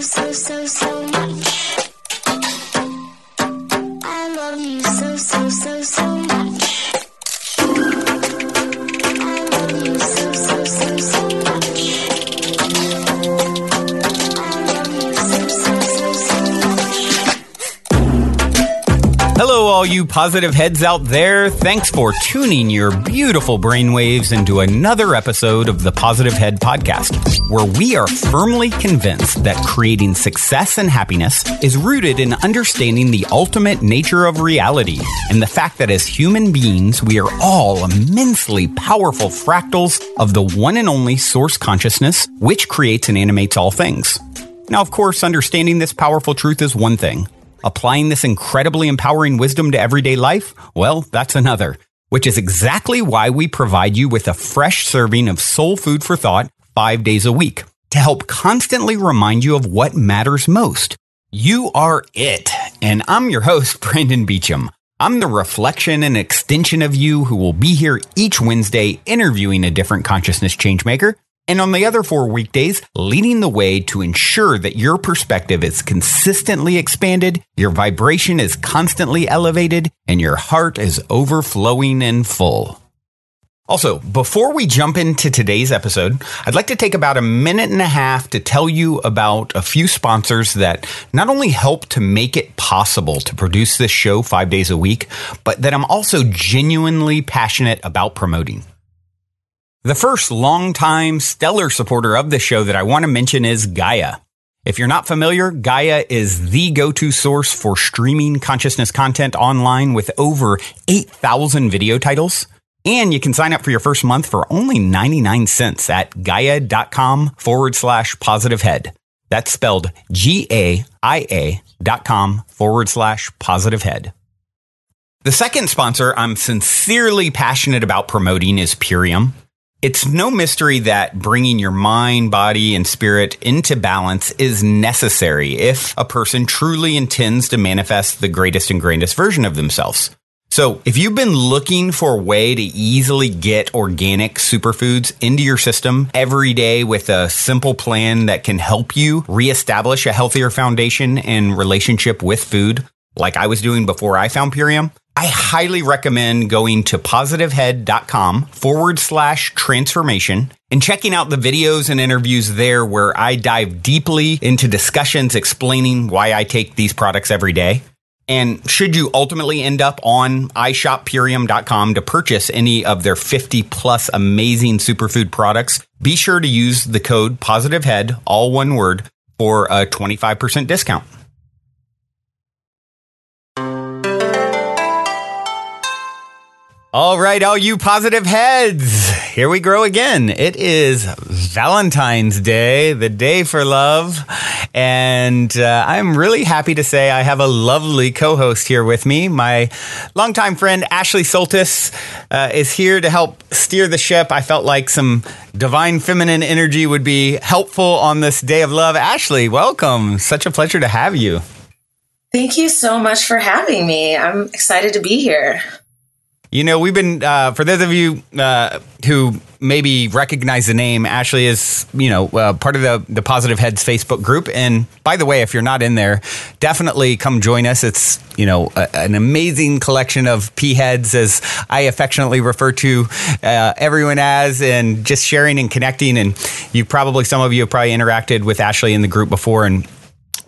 so much. I love you so much. I love you so much. I love you so much. Hello, all you positive heads out there. Thanks for tuning your beautiful brainwaves into another episode of the Positive Head Podcast, where we are firmly convinced that creating success and happiness is rooted in understanding the ultimate nature of reality and the fact that as human beings, we are all immensely powerful fractals of the one and only source consciousness, which creates and animates all things. Now, of course, understanding this powerful truth is one thing. Applying this incredibly empowering wisdom to everyday life? Well, that's another, which is exactly why we provide you with a fresh serving of soul food for thought 5 days a week to help constantly remind you of what matters most. You are it. And I'm your host, Brandon Beecham. I'm the reflection and extension of you who will be here each Wednesday interviewing a different consciousness changemaker. And on the other 4 weekdays, leading the way to ensure that your perspective is consistently expanded, your vibration is constantly elevated, and your heart is overflowing and full. Also, before we jump into today's episode, I'd like to take about a minute and a half to tell you about a few sponsors that not only help to make it possible to produce this show 5 days a week, but that I'm also genuinely passionate about promoting. The first longtime stellar supporter of the show that I want to mention is Gaia. If you're not familiar, Gaia is the go-to source for streaming consciousness content online with over 8,000 video titles. And you can sign up for your first month for only 99 cents at gaia.com/positivehead. That's spelled GAIA.com/positivehead. The second sponsor I'm sincerely passionate about promoting is Purium. It's no mystery that bringing your mind, body, and spirit into balance is necessary if a person truly intends to manifest the greatest and grandest version of themselves. So if you've been looking for a way to easily get organic superfoods into your system every day with a simple plan that can help you reestablish a healthier foundation and relationship with food, like I was doing before I found Purium, I highly recommend going to positivehead.com/transformation and checking out the videos and interviews there where I dive deeply into discussions explaining why I take these products every day. And should you ultimately end up on iShopPurium.com to purchase any of their 50 plus amazing superfood products, be sure to use the code POSITIVEHEAD, all one word, for a 25% discount. All right, all you positive heads, here we grow again. It is Valentine's Day, the day for love, and I'm really happy to say I have a lovely co-host here with me. My longtime friend Ashley Soltis is here to help steer the ship. I felt like some divine feminine energy would be helpful on this day of love. Ashley, welcome. Such a pleasure to have you. Thank you so much for having me. I'm excited to be here. You know, we've been, for those of you who maybe recognize the name, Ashley is, part of the Positive Heads Facebook group. And by the way, if you're not in there, definitely come join us. It's, an amazing collection of P-heads, as I affectionately refer to everyone as, and just sharing and connecting. And some of you have probably interacted with Ashley in the group before, and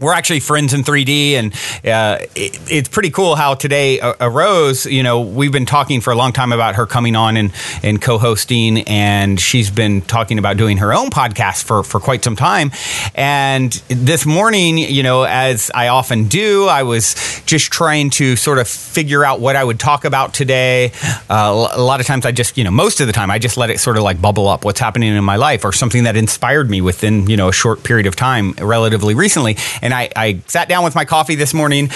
we're actually friends in 3D, and it's pretty cool how today arose. We've been talking for a long time about her coming on and co-hosting, and she's been talking about doing her own podcast for quite some time. And this morning, as I often do, I was just trying to sort of figure out what I would talk about today. A lot of times I just, most of the time, I just let it sort of like bubble up what's happening in my life or something that inspired me within, a short period of time relatively recently. And I sat down with my coffee this morning,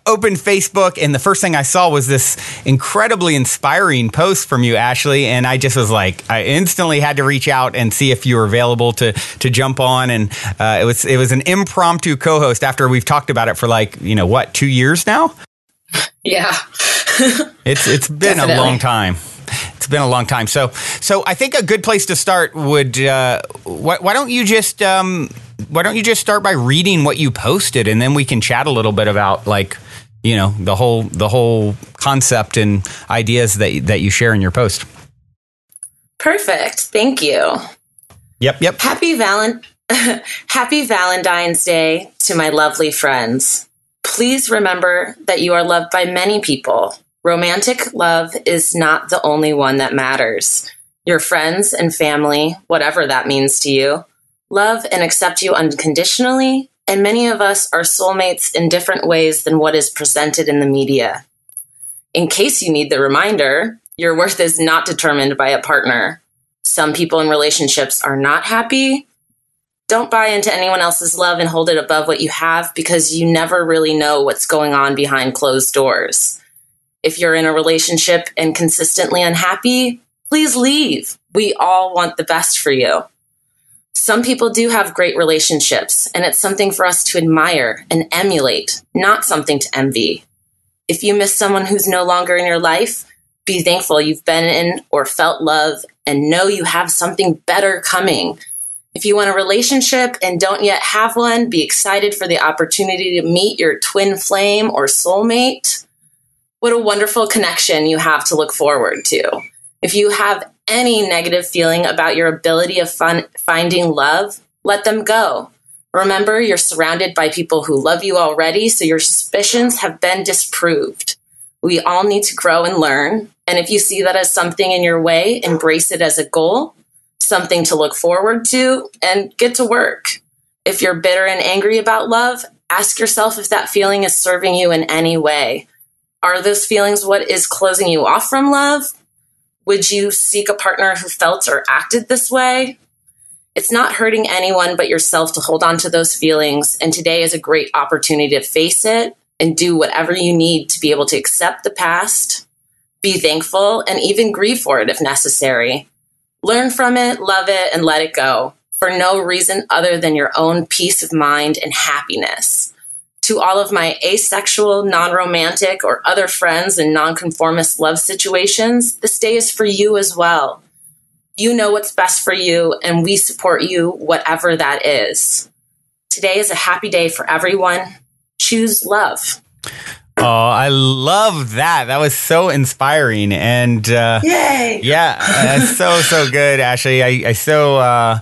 opened Facebook, and the first thing I saw was this incredibly inspiring post from you, Ashley. And I just was like, I instantly had to reach out and see if you were available to jump on. And it was an impromptu co-host after we've talked about it for 2 years now? Yeah. It's been a long time. It's been a long time. So I think a good place to start would, why don't you just just start by reading what you posted, and then we can chat a little bit about like, you know, the whole concept and ideas that you share in your post. Perfect. Thank you. Yep. Happy Valentine's Day to my lovely friends. Please remember that you are loved by many people. Romantic love is not the only one that matters. Your friends and family, whatever that means to you, love and accept you unconditionally, and many of us are soulmates in different ways than what is presented in the media. In case you need the reminder, your worth is not determined by a partner. Some people in relationships are not happy. Don't buy into anyone else's love and hold it above what you have, because you never really know what's going on behind closed doors. If you're in a relationship and consistently unhappy, please leave. We all want the best for you. Some people do have great relationships, and it's something for us to admire and emulate, not something to envy. If you miss someone who's no longer in your life, be thankful you've been in or felt love, and know you have something better coming. If you want a relationship and don't yet have one, be excited for the opportunity to meet your twin flame or soulmate. What a wonderful connection you have to look forward to. If you have any negative feeling about your ability of finding love, let them go. Remember, you're surrounded by people who love you already, so your suspicions have been disproved. We all need to grow and learn. And if you see that as something in your way, embrace it as a goal, something to look forward to, and get to work. If you're bitter and angry about love, ask yourself if that feeling is serving you in any way. Are those feelings what is closing you off from love? Would you seek a partner who felt or acted this way? It's not hurting anyone but yourself to hold on to those feelings, and today is a great opportunity to face it and do whatever you need to be able to accept the past, be thankful, and even grieve for it if necessary. Learn from it, love it, and let it go for no reason other than your own peace of mind and happiness. To all of my asexual, non-romantic, or other friends in nonconformist love situations, this day is for you as well. You know what's best for you, and we support you, whatever that is. Today is a happy day for everyone. Choose love. Oh, I love that. That was so inspiring. And Yay! Yeah, so good, Ashley. I so,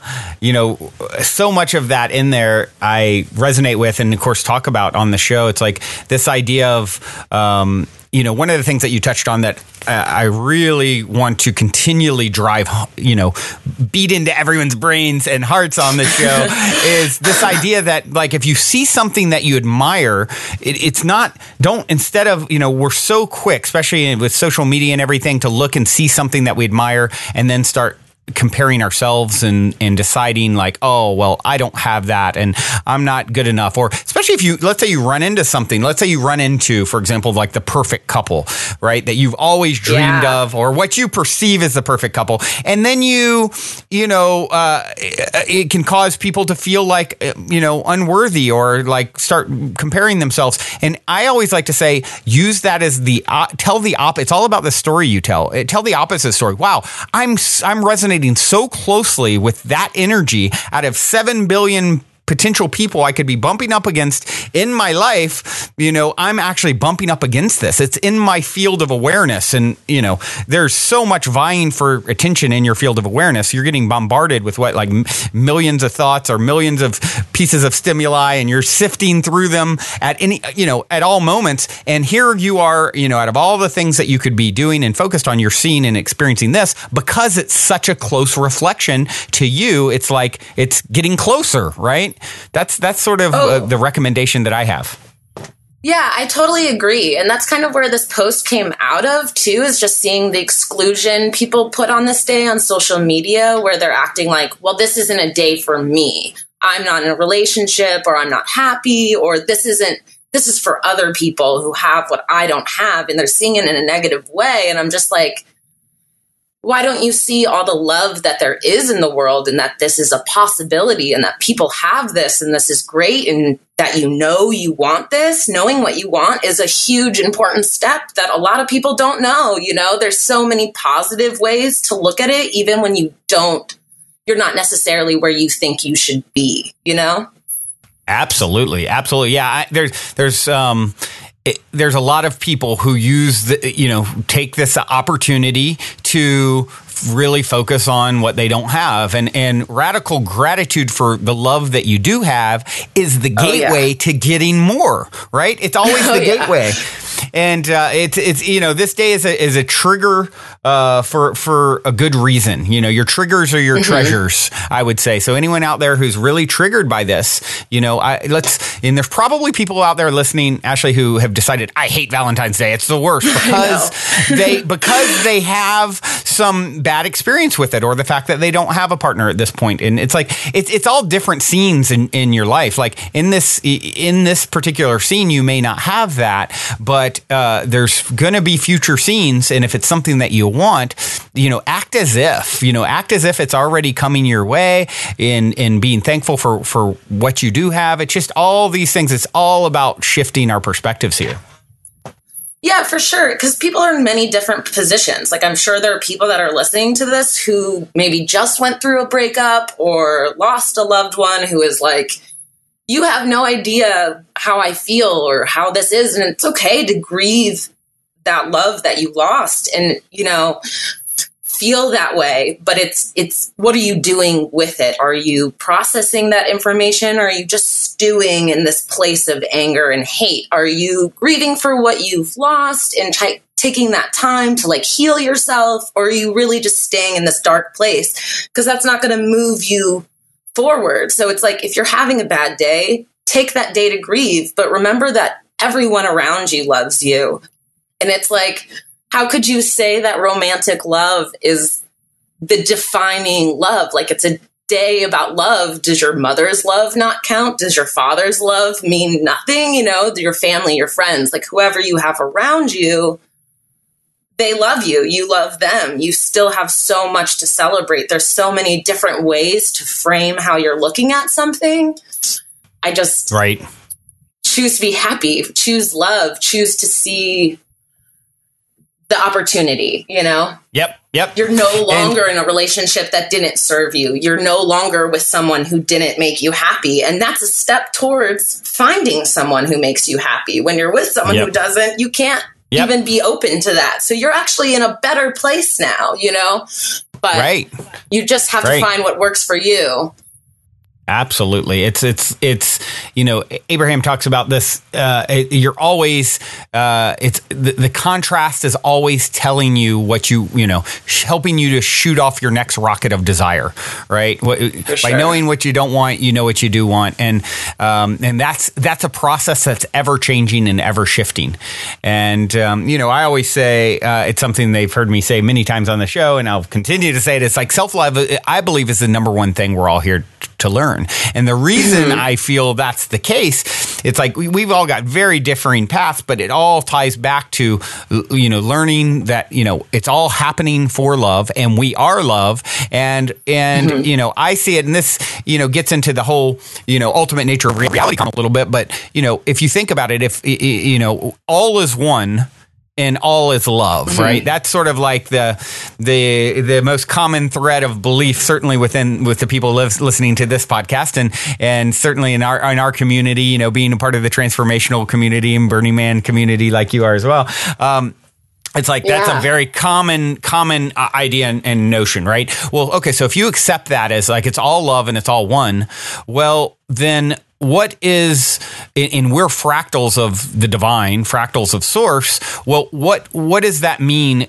so much of that in there I resonate with and, of course, talk about on the show. It's like this idea of, one of the things that you touched on that I really want to continually drive, beat into everyone's brains and hearts on the show is this idea that, like, if you see something that you admire, instead of, we're so quick, especially with social media and everything, to look and see something that we admire and then start comparing ourselves and deciding like, oh, well, I don't have that and I'm not good enough. Or especially if let's say you run into something, for example, like the perfect couple, right? That you've always dreamed of, or what you perceive as the perfect couple. And then it can cause people to feel like, unworthy or like start comparing themselves. And I always like to say, use that as it's all about the story you tell. Tell the opposite story. Wow, I'm resonating so closely with that energy out of 7 billion potential people I could be bumping up against in my life. I'm actually bumping up against this. It's in my field of awareness. And, there's so much vying for attention in your field of awareness. You're getting bombarded with millions of thoughts or millions of pieces of stimuli, and you're sifting through them at all moments. And here you are, out of all the things that you could be doing and focused on, you're seeing and experiencing this because it's such a close reflection to you. It's like it's getting closer, right? That's sort of the recommendation that I have. Yeah, I totally agree. And that's kind of where this post came out of, too, is just seeing the exclusion people put on this day on social media, where they're acting like, well, this isn't a day for me. I'm not in a relationship, or I'm not happy, or this is for other people who have what I don't have. And they're seeing it in a negative way. And I'm just like, why don't you see all the love that there is in the world, and that this is a possibility, and that people have this, and this is great, and that you want this? Knowing what you want is a huge, important step that a lot of people don't know. There's so many positive ways to look at it, even when you don't you're not necessarily where you think you should be, you know? Absolutely. Yeah. There's a lot of people who take this opportunity to really focus on what they don't have. And radical gratitude for the love that you do have is the gateway to getting more, right? It's always the gateway. And it's this day is a trigger for a good reason. Your triggers are your treasures, I would say. So anyone out there who's really triggered by this, and there's probably people out there listening, Ashley, who have decided, I hate Valentine's Day. It's the worst because they have some bad experience with it, or the fact that they don't have a partner at this point. And it's like it's all different scenes in your life. Like in this particular scene, you may not have that, but there's going to be future scenes. And if it's something that you want, act as if it's already coming your way, in being thankful for what you do have. It's just all these things. It's all about shifting our perspectives here. Yeah, for sure. Because people are in many different positions. Like, I'm sure there are people that are listening to this who maybe just went through a breakup or lost a loved one, who is like, you have no idea how I feel or how this is. And it's okay to grieve that love that you lost and, feel that way. But it's what are you doing with it? Are you processing that information? Or are you just stewing in this place of anger and hate? Are you grieving for what you've lost and taking that time to heal yourself? Or are you really just staying in this dark place? Because that's not going to move you forward. So it's like, if you're having a bad day, take that day to grieve, but remember that everyone around you loves you. And it's like, how could you say that romantic love is the defining love? Like, it's a day about love. Does your mother's love not count? Does your father's love mean nothing? Your family, your friends, whoever you have around you, they love you. You love them. You still have so much to celebrate. There's so many different ways to frame how you're looking at something. I just choose to be happy, choose love, choose to see the opportunity, Yep. You're no longer in a relationship that didn't serve you. You're no longer with someone who didn't make you happy. And that's a step towards finding someone who makes you happy. When you're with someone who doesn't, you can't even be open to that. So you're actually in a better place now, But you just have to find what works for you. Absolutely. It's Abraham talks about this. You're always, it's the contrast is always telling you what helping you to shoot off your next rocket of desire, right? By knowing what you don't want, you know what you do want. And that's a process that's ever changing and ever shifting. And, I always say, it's something they've heard me say many times on the show, and I'll continue to say it. It's like self-love, I believe, is the number one thing we're all here to learn. And the reason I feel that's the case, it's like we've all got very differing paths, but it all ties back to, learning that, it's all happening for love, and we are love. And I see it, and this, gets into the whole, ultimate nature of reality a little bit. But, if you think about it, if, all is one, and all is love, right? That's sort of like the most common thread of belief, certainly with the people listening to this podcast, and certainly in our community, being a part of the transformational community and Burning Man community like you are as well. It's like that's a very common idea and notion, right? Well, okay, so if you accept that as like it's all love and it's all one, well, then what is, and we're fractals of the divine, fractals of source. Well, what does that mean?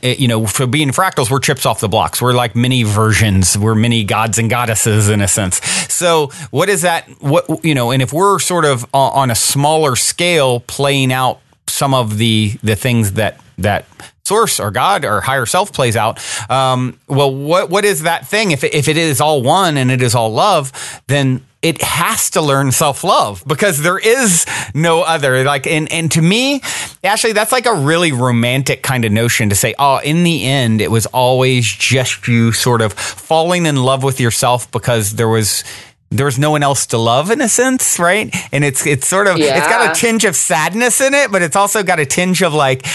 For being fractals, we're chips off the blocks. We're like mini versions. We're mini gods and goddesses in a sense. So what is that? And if we're sort of on a smaller scale playing out some of the things that source or God or higher self plays out. Well, what is that thing? If it is all one and it is all love, then it has to learn self-love because there is no other. And to me, Ashley, that's like a really romantic kind of notion to say, oh, in the end, it was always just you sort of falling in love with yourself because there was there's no one else to love in a sense, right? And it's sort of, it's got a tinge of sadness in it, but it's also got a tinge of like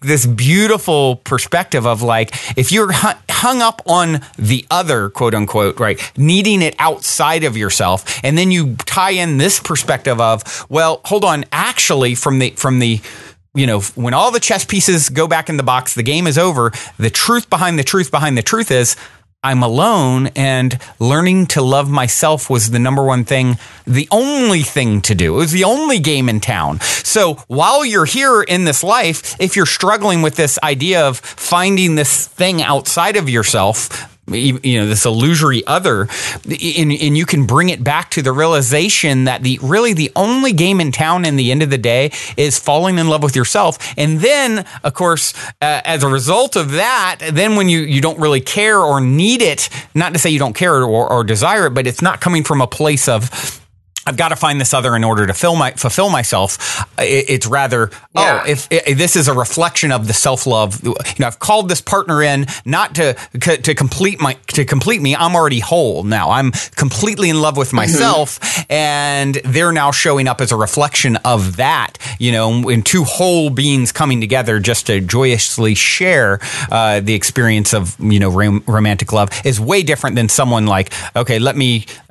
this beautiful perspective of like, if you're hung up on the other, quote unquote, right, needing it outside of yourself, and then you tie in this perspective of, well, hold on, actually from the you know, when all the chess pieces go back in the box, the game is over. The truth behind the truth is I'm alone, and learning to love myself was the number one thing, the only thing to do. It was the only game in town. So while you're here in this life, if you're struggling with this idea of finding this thing outside of yourself, you know, this illusory other, and you can bring it back to the realization that the only game in town in the end of the day is falling in love with yourself. And then, of course, as a result of that, then when you don't really care or need it, not to say you don't care or desire it, but it's not coming from a place of, I've got to find this other in order to fulfill myself. It's rather, if this is a reflection of the self-love, you know, I've called this partner in not to complete me. I'm already whole now. I'm completely in love with myself, and they're now showing up as a reflection of that. You know, in two whole beings coming together just to joyously share the experience of, you know, romantic love is way different than someone like, okay,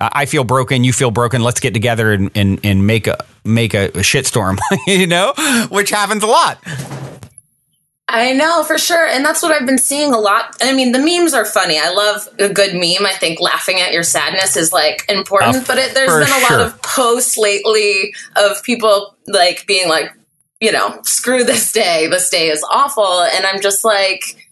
I feel broken, you feel broken, let's get together and make a shitstorm, you know, which happens a lot. I know, for sure. And that's what I've been seeing a lot. I mean, the memes are funny. I love a good meme. I think laughing at your sadness is like important, but there's been a lot of posts lately of people like being like, you know, screw this day. This day is awful. And I'm just like,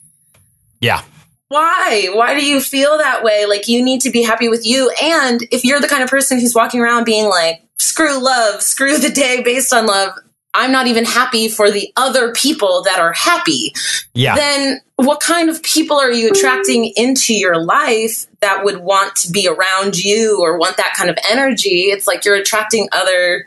yeah. Why do you feel that way? Like, you need to be happy with you. And if you're the kind of person who's walking around being like, screw love, screw the day based on love, I'm not even happy for the other people that are happy. Yeah. Then what kind of people are you attracting into your life that would want to be around you or want that kind of energy? It's like you're attracting other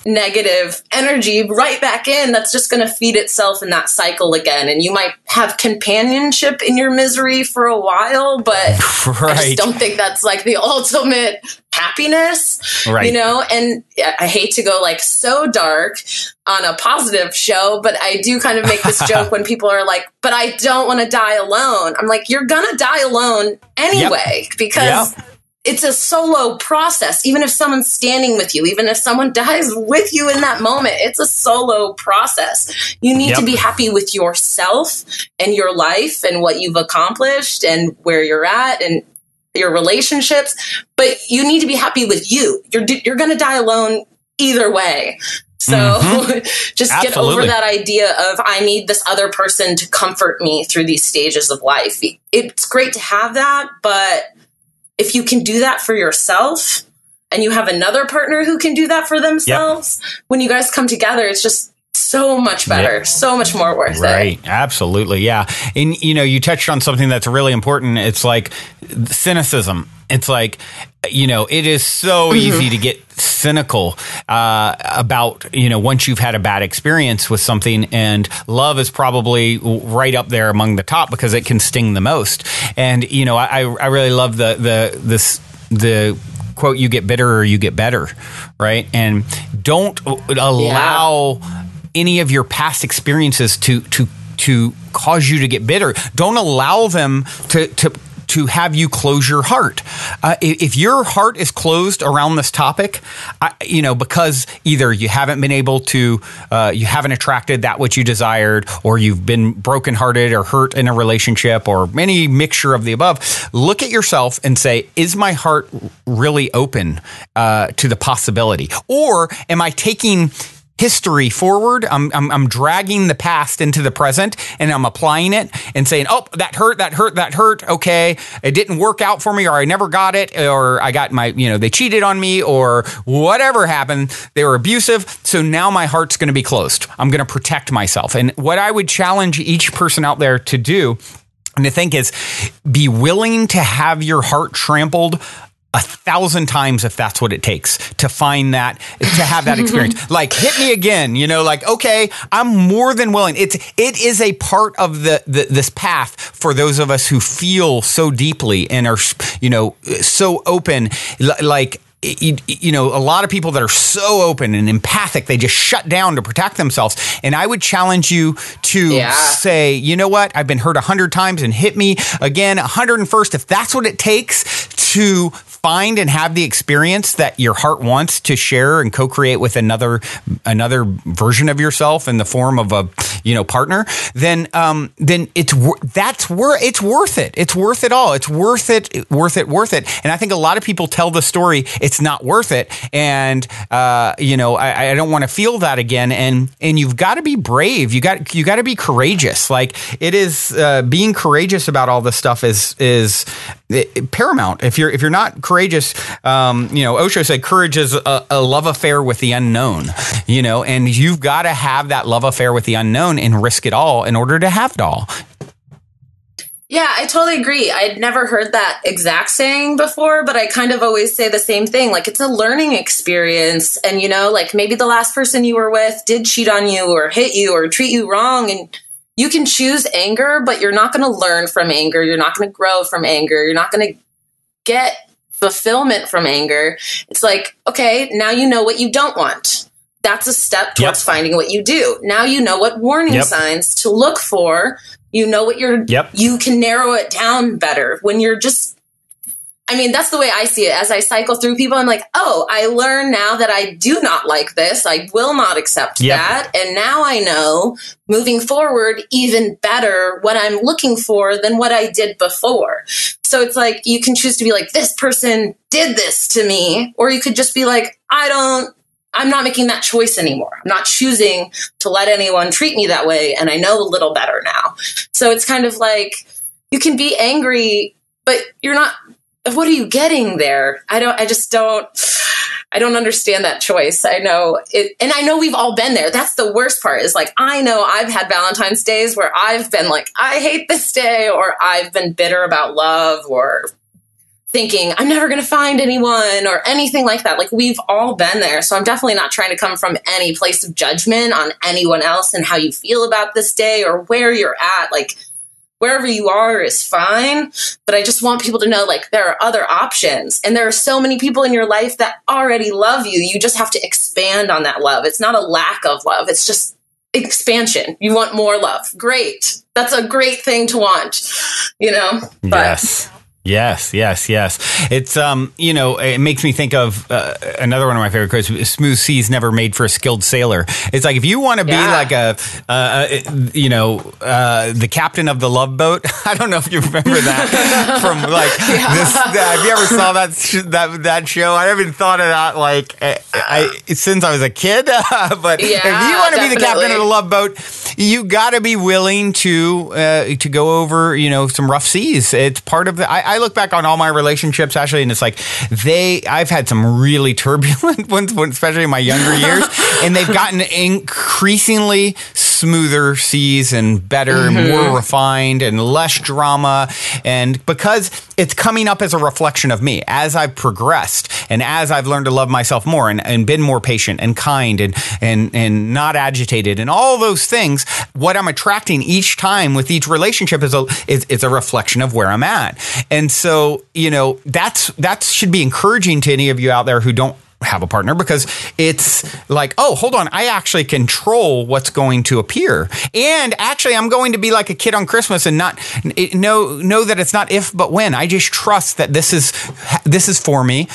negative energy right back in. That's just going to feed itself in that cycle again. And you might have companionship in your misery for a while, but I just don't think that's like the ultimate happiness, you know? And I hate to go like so dark on a positive show, but I do kind of make this joke when people are like, but I don't want to die alone. I'm like, you're going to die alone anyway, because it's a solo process. Even if someone's standing with you, even if someone dies with you in that moment, it's a solo process. You need to be happy with yourself and your life and what you've accomplished and where you're at and your relationships. But you need to be happy with you. You're going to die alone either way. So just get over that idea of, I need this other person to comfort me through these stages of life. It's great to have that, but if you can do that for yourself and you have another partner who can do that for themselves, when you guys come together, it's just so much better, so much more worth it. Right. Absolutely. Yeah. And, you know, you touched on something that's really important. It's like cynicism. It's like, you know, it is so easy to get cynical about, you know, once you've had a bad experience with something, and love is probably right up there among the top because it can sting the most. And, you know, I really love the quote, you get bitter or you get better, right? And don't allow any of your past experiences to cause you to get bitter. Don't allow them to have you close your heart. If your heart is closed around this topic, you know, because either you haven't been able to, you haven't attracted that which you desired, or you've been brokenhearted or hurt in a relationship, or any mixture of the above, look at yourself and say, is my heart really open to the possibility? Or am I taking history forward? I'm dragging the past into the present, and I'm applying it and saying, oh, that hurt. Okay. It didn't work out for me, or I never got it, or I got they cheated on me, or whatever happened. They were abusive. So now my heart's going to be closed. I'm going to protect myself. And what I would challenge each person out there to do and to think is, be willing to have your heart trampled 1,000 times if that's what it takes to find that, to have that experience. Like, hit me again, like, okay, I'm more than willing. It is a part of this path for those of us who feel so deeply and are, so open, like, a lot of people that are so open and empathic, they just shut down to protect themselves. And I would challenge you to say, you know what? I've been hurt 100 times and hit me again 101st. If that's what it takes to find and have the experience that your heart wants to share and co-create with another version of yourself in the form of a partner, then it's worth it. It's worth it all. It's worth it. And I think a lot of people tell the story it's not worth it, and I don't want to feel that again. And you've got to be brave. You got to be courageous. Like, it is being courageous about all this stuff is paramount. If you're not courageous, Osho said courage is a love affair with the unknown, and you've got to have that love affair with the unknown and risk it all in order to have it all. Yeah, I totally agree. I'd never heard that exact saying before, but I kind of always say the same thing. Like, it's a learning experience. And, like, maybe the last person you were with did cheat on you or hit you or treat you wrong. And you can choose anger, but you're not going to learn from anger. You're not going to grow from anger. You're not going to get fulfillment from anger. It's like, okay, now you know what you don't want. That's a step towards finding what you do. Now you know what warning signs to look for. You know what you can narrow it down better when you're just, that's the way I see it. As I cycle through people, I'm like, oh, I learn now that I do not like this. I will not accept that. And now I know moving forward even better what I'm looking for than what I did before. So it's like, you can choose to be like, this person did this to me, or you could just be like, I'm not making that choice anymore. I'm not choosing to let anyone treat me that way. And I know a little better now. So it's kind of like, you can be angry, but you're not, what are you getting there? I don't understand that choice. I know it. And I know we've all been there. That's the worst part, is like, I know I've had Valentine's days where I've been like, I hate this day, or I've been bitter about love, or thinking I'm never going to find anyone or anything like that. Like, we've all been there. So I'm definitely not trying to come from any place of judgment on anyone else and how you feel about this day or where you're at. Like, wherever you are is fine. But I just want people to know, like, there are other options. And there are so many people in your life that already love you. You just have to expand on that love. It's not a lack of love. It's just expansion. You want more love. Great. That's a great thing to want, But, Yes. It's, it makes me think of another one of my favorite quotes, smooth seas never made for a skilled sailor. It's like, if you want to be like the captain of the Love Boat. I don't know if you remember that from like this. Have you ever saw that show? I haven't thought of that since I was a kid. But if you want to be the captain of the Love Boat, you got to be willing to go over, some rough seas. It's part of I look back on all my relationships, actually, and it's like I've had some really turbulent ones, especially in my younger years, and they've gotten increasingly smoother seas and better and more refined and less drama. And because it's coming up as a reflection of me as I've progressed and as I've learned to love myself more and been more patient and kind and not agitated and all those things, what I'm attracting each time with each relationship is a reflection of where I'm at. And so, that should be encouraging to any of you out there who don't have a partner, because it's like, oh, hold on, I actually control what's going to appear. And actually, I'm going to be like a kid on Christmas and not know that it's not if, but when. I just trust that this is for me.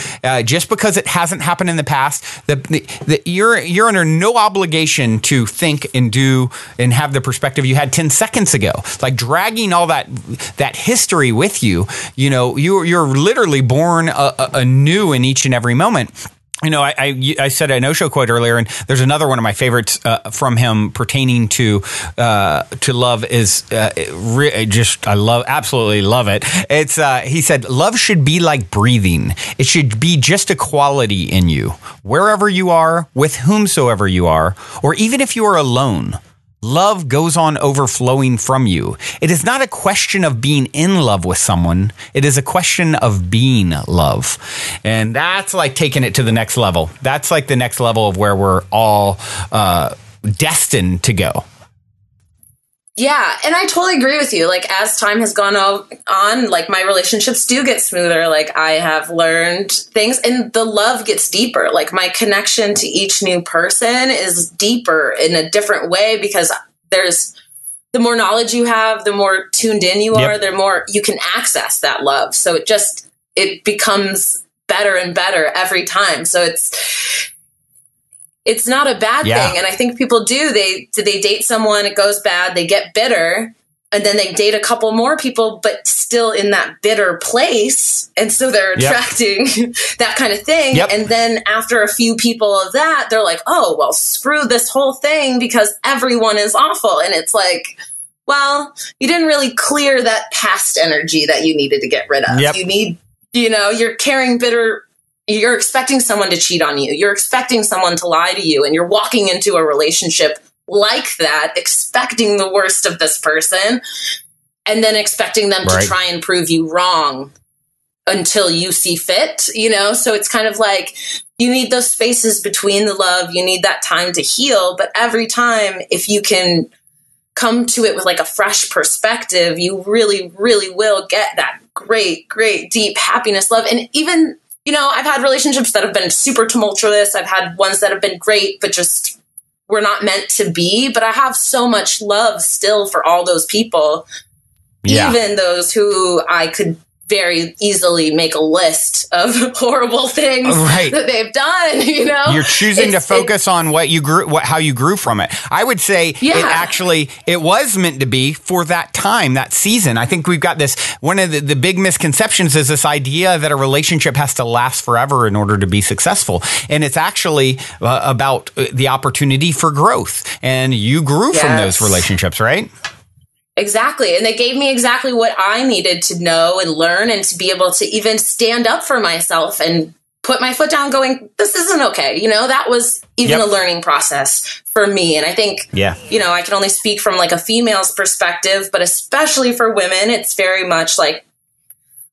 Just because it hasn't happened in the past, that you're under no obligation to think and do and have the perspective you had 10 seconds ago. Like, dragging all that history with you, you're literally born anew in each and every moment. I said an Osho quote earlier, and there's another one of my favorites from him pertaining to love is absolutely love it. It's he said, love should be like breathing. It should be just a quality in you, wherever you are, with whomsoever you are, or even if you are alone. love goes on overflowing from you. It is not a question of being in love with someone. It is a question of being love. And that's like taking it to the next level. That's like the next level of where we're all destined to go. Yeah, and I totally agree with you. Like, as time has gone on, like, my relationships do get smoother. Like, I have learned things, and the love gets deeper. Like, my connection to each new person is deeper in a different way, because there's the more knowledge you have, the more tuned in you are, the more you can access that love. So it becomes better and better every time. So it's not a bad thing. And I think people they date someone, it goes bad, they get bitter, and then they date a couple more people, but still in that bitter place. And so they're attracting that kind of thing. And then after a few people of that, they're like, oh, well, screw this whole thing because everyone is awful. And it's like, well, you didn't really clear that past energy that you needed to get rid of. You need, you're carrying bitter. You're expecting someone to cheat on you. You're expecting someone to lie to you. And you're walking into a relationship like that, expecting the worst of this person, and then expecting them to try and prove you wrong until you see fit, So it's kind of like you need those spaces between the love. You need that time to heal. But every time, if you can come to it with like a fresh perspective, you really, really will get that great, great, deep happiness, love. And even I've had relationships that have been super tumultuous. I've had ones that have been great, but just were not meant to be. But I have so much love still for all those people, even those who I could very easily make a list of horrible things that they've done. You're choosing to focus on what you grew, how you grew from it. I would say it was meant to be for that time, that season. I think we've got this, one of the big misconceptions is this idea that a relationship has to last forever in order to be successful. And it's actually about the opportunity for growth. And you grew from those relationships, right? Exactly. And they gave me exactly what I needed to know and learn, and to be able to even stand up for myself and put my foot down going, this isn't okay. That was even a learning process for me. And I think, I can only speak from like a female's perspective, but especially for women, it's very much like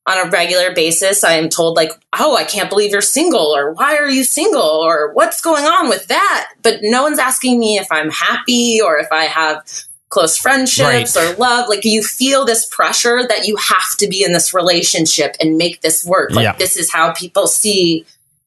on a regular basis, I am told like, oh, I can't believe you're single, or why are you single, or what's going on with that? But no one's asking me if I'm happy or if I have close friendships or love. Like, you feel this pressure that you have to be in this relationship and make this work. Like, this is how people see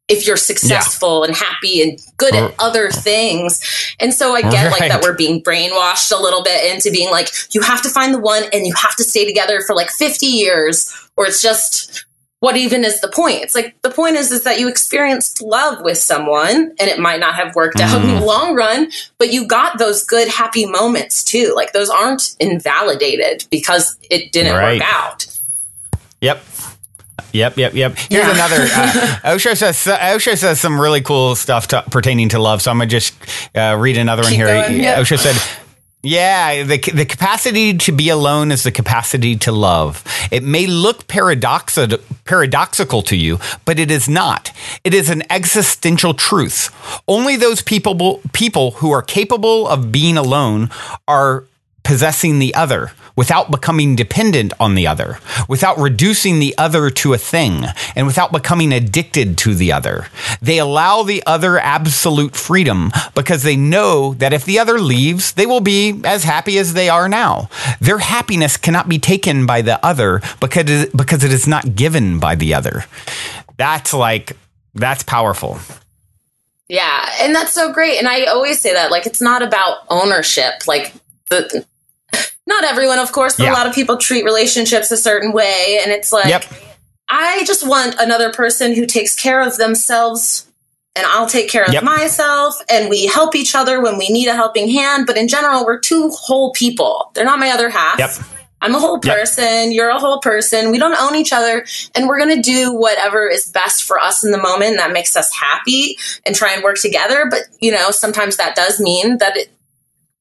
if you're successful and happy and good at other things. And so I get like that we're being brainwashed a little bit into being like, you have to find the one and you have to stay together for like 50 years, or it's just, what even is the point? It's like, the point is that you experienced love with someone, and it might not have worked out in the long run, but you got those good, happy moments too. Like, those aren't invalidated because it didn't work out. Yep. Here's another. Osho says some really cool stuff pertaining to love. So I'm going to just read another one here. Osho said, the capacity to be alone is the capacity to love. It may look paradoxical to you, but it is not. It is an existential truth. Only those people who are capable of being alone are possessing the other without becoming dependent on the other, without reducing the other to a thing, and without becoming addicted to the other. They allow the other absolute freedom because they know that if the other leaves, they will be as happy as they are now. Their happiness cannot be taken by the other because it is not given by the other. That's powerful. Yeah, and that's so great. And I always say that, like, it's not about ownership. Like, not everyone, of course, but a lot of people treat relationships a certain way. And it's like, I just want another person who takes care of themselves, and I'll take care of myself, and we help each other when we need a helping hand. But in general, we're two whole people. They're not my other half. I'm a whole person. You're a whole person. We don't own each other, and we're going to do whatever is best for us in the moment that makes us happy, and try and work together. But, sometimes that does mean that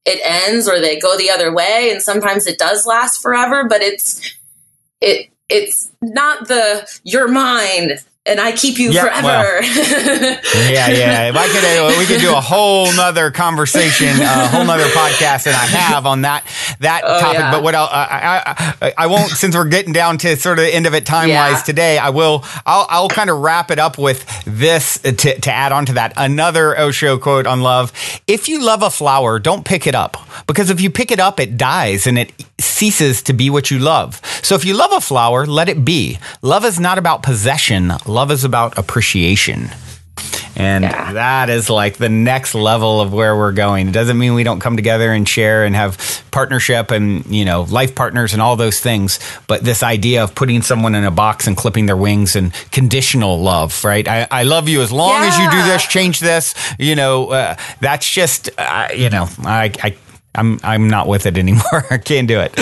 it ends, or they go the other way, and sometimes it does last forever. But it's not you're mine and I keep you Yeah, forever. well, yeah. If we could do a whole nother conversation, a whole nother podcast than I have on that topic. Yeah. But what I won't, since we're getting down to sort of the end of it time wise today, I'll kind of wrap it up with this to add on to that. Another Osho quote on love. If you love a flower, don't pick it up, because if you pick it up, it dies and it ceases to be what you love. So if you love a flower, let it be. Love is not about possession. Love is about appreciation. And that is like the next level of where we're going. It doesn't mean we don't come together and share and have partnership and, life partners and all those things. But this idea of putting someone in a box and clipping their wings and conditional love, right? I love you as long as you do this, change this, that's just, I'm not with it anymore. I can't do it.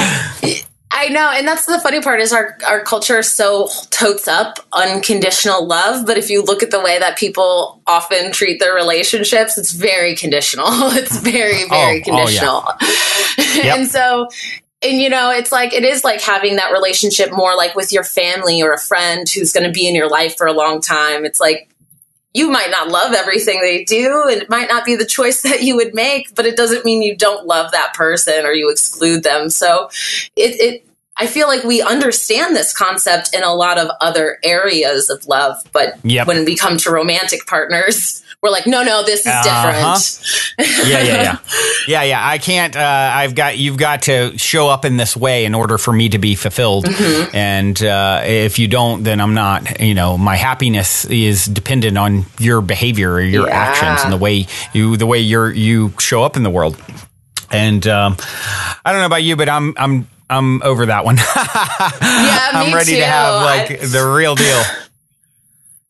I know. And that's the funny part is our culture so totes up unconditional love. But if you look at the way that people often treat their relationships, it's very conditional. It's very, very conditional. Yep. And so, it's like, it is like having that relationship more like with your family or a friend who's going to be in your life for a long time. It's like, you might not love everything they do, and it might not be the choice that you would make, but it doesn't mean you don't love that person or you exclude them. So I feel like we understand this concept in a lot of other areas of love, but when we come to romantic partners, we're like, no, this is different. Yeah. I can't, you've got to show up in this way in order for me to be fulfilled. Mm-hmm. And if you don't, then I'm not, my happiness is dependent on your behavior or your actions and the way you show up in the world. And I don't know about you, but I'm over that one. I'm ready to have the real deal.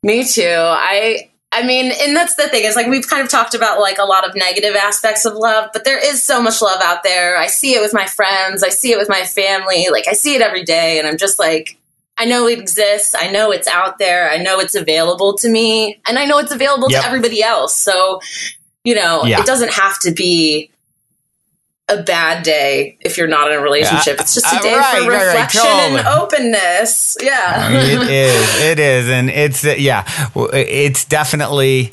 Me too. I mean, and that's the thing is like, we've kind of talked about like a lot of negative aspects of love, but there is so much love out there. I see it with my friends. I see it with my family. Like I see it every day. And I'm just like, I know it exists. I know it's out there. I know it's available to me, and I know it's available to everybody else. So, it doesn't have to be a bad day if you're not in a relationship. It's just a day for reflection and openness. Yeah. It is. And it's definitely,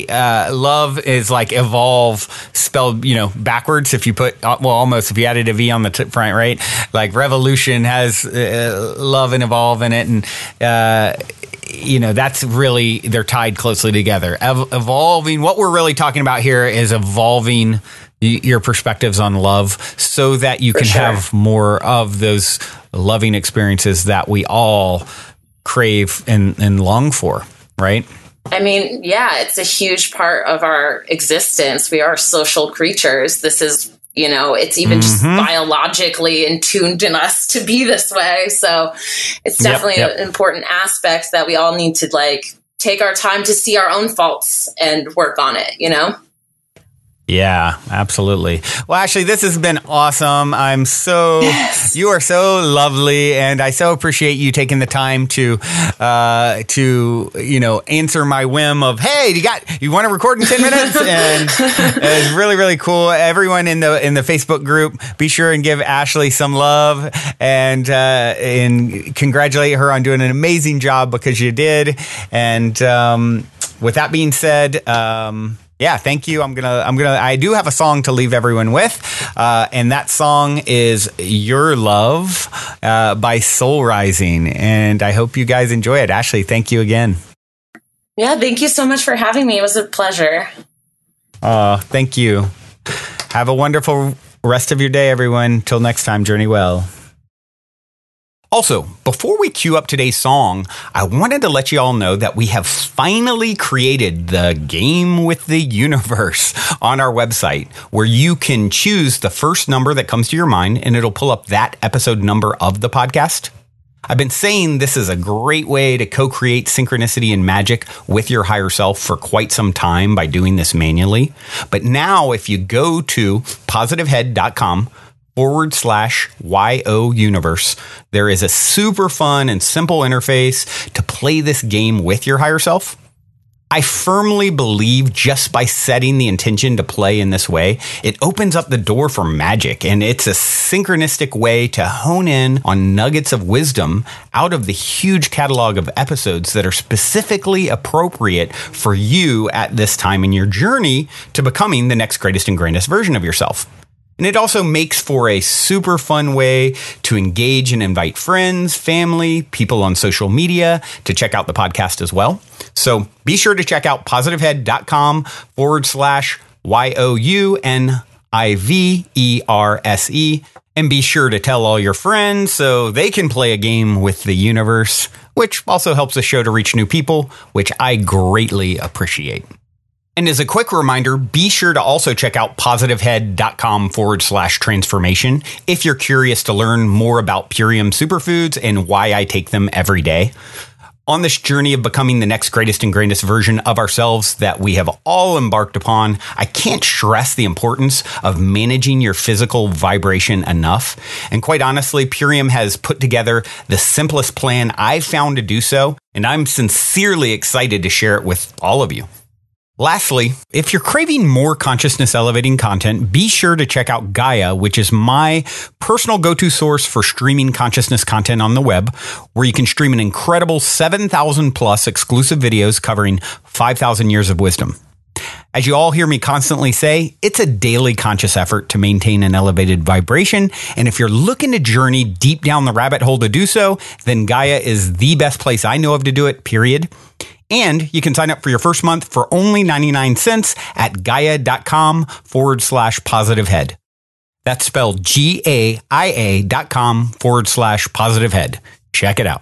love is like evolve spelled, backwards. If you put, almost if you added a V on the front, right? Like revolution has love and evolve in it. And, that's really, they're tied closely together. Evolving, what we're really talking about here is evolving your perspectives on love so that you can have more of those loving experiences that we all crave and long for, right? I mean, it's a huge part of our existence. We are social creatures. This is, it's even just biologically intuned in us to be this way. So it's definitely an important aspect that we all need to like take our time to see our own faults and work on it, Yeah, absolutely. Well, Ashley, this has been awesome. You are so lovely, and I so appreciate you taking the time to answer my whim of, hey, you want to record in 10 minutes? And it's really, really cool. Everyone in the Facebook group, be sure and give Ashley some love and congratulate her on doing an amazing job, because you did. And with that being said, thank you. I do have a song to leave everyone with. And that song is Your Love by Soul Rising. And I hope you guys enjoy it. Ashley, thank you again. Yeah, thank you so much for having me. It was a pleasure. Thank you. Have a wonderful rest of your day, everyone. Till next time, journey well. Also, before we cue up today's song, I wanted to let you all know that we have finally created the Game with the Universe on our website, where you can choose the first number that comes to your mind, and it'll pull up that episode number of the podcast. I've been saying this is a great way to co-create synchronicity and magic with your higher self for quite some time by doing this manually. But now, if you go to positivehead.com/YO Universe, there is a super fun and simple interface to play this game with your higher self. I firmly believe just by setting the intention to play in this way, it opens up the door for magic, and it's a synchronistic way to hone in on nuggets of wisdom out of the huge catalog of episodes that are specifically appropriate for you at this time in your journey to becoming the next greatest and grandest version of yourself. And it also makes for a super fun way to engage and invite friends, family, people on social media to check out the podcast as well. So be sure to check out positivehead.com/YOUNIVERSE and be sure to tell all your friends so they can play a game with the universe, which also helps the show to reach new people, which I greatly appreciate. And as a quick reminder, be sure to also check out positivehead.com/transformation if you're curious to learn more about Purium superfoods and why I take them every day. On this journey of becoming the next greatest and grandest version of ourselves that we have all embarked upon, I can't stress the importance of managing your physical vibration enough. And quite honestly, Purium has put together the simplest plan I've found to do so, and I'm sincerely excited to share it with all of you. Lastly, if you're craving more consciousness elevating content, be sure to check out Gaia, which is my personal go-to source for streaming consciousness content on the web, where you can stream an incredible 7,000 plus exclusive videos covering 5,000 years of wisdom. As you all hear me constantly say, it's a daily conscious effort to maintain an elevated vibration. And if you're looking to journey deep down the rabbit hole to do so, then Gaia is the best place I know of to do it, period. And you can sign up for your first month for only 99 cents at gaia.com/positivehead. That's spelled GAIA.com/positivehead. Check it out.